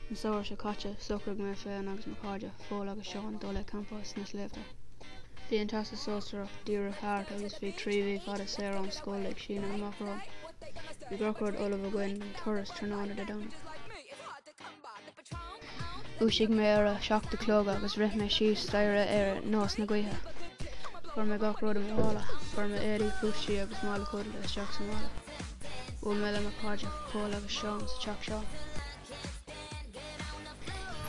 an saoir sé caite sucraigh mé féin agus na cáide fóil agus Seán dul le campás na sléibhte. Bhí an tasa sóstach díreach thart agus bhí tríomhí fada séar an scóil ag sin amachrán. Bhí gurcúd Olaf a gcuin an turas tróna de dam. Úsigh mé ar a seachta clóga agus rith mé síos staire ar nás na gaotha. Fuair mé gach rud am hála, fuair mé éirí fúsí agus mála cúd le seach sa mála. Bhfuil mé le na cáide Paul agus Seán sa teach Seán.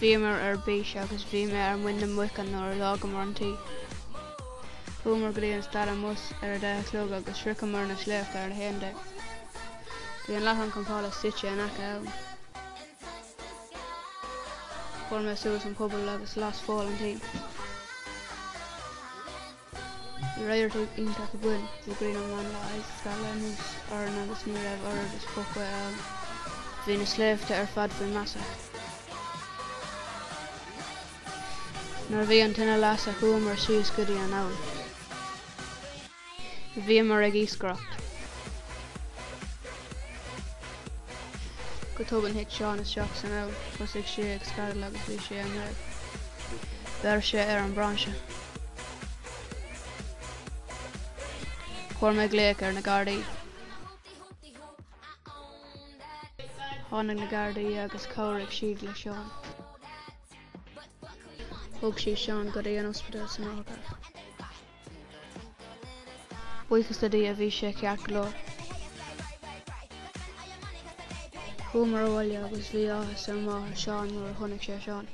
Bhí mar ar bís agus bhí mé ar muine muichan ar lága mar an tí. Bhúmar go dtí an stad mus ar a 10 clóga agus srica mar na sléibhte ar na héan de. Bhí an leathan campála site in aice ann. Fuair mé suas an pobal agus las fáil an tí. Bhí réirtí ionta go buin bhí grín an man le eis scala nús airn agus ní raibh ard is fochha ann. Bhí na sléibhte ar fad faoi massa. Nar bhí an tine las a chuam ar síos go dtí an abhainn. Bhí mar ag íoscaireacht. Go tugann hic Seán isteach san abhainn, thosaigh sé ag scaradh agus bhí sé an raibh. Beir sé ar an branse. Chuir mé gléic ar na Gardaí. Tháinig na Gardaí agus comhraigh siad le Seán. Thug sí Seán go dtí an ospidéal san áthgar. Buchas a dtí a bhí sé ceart go leor. Bhúmar óhaile agus bhí áthas ar máthair Seán nuair a chonaic sé Seán.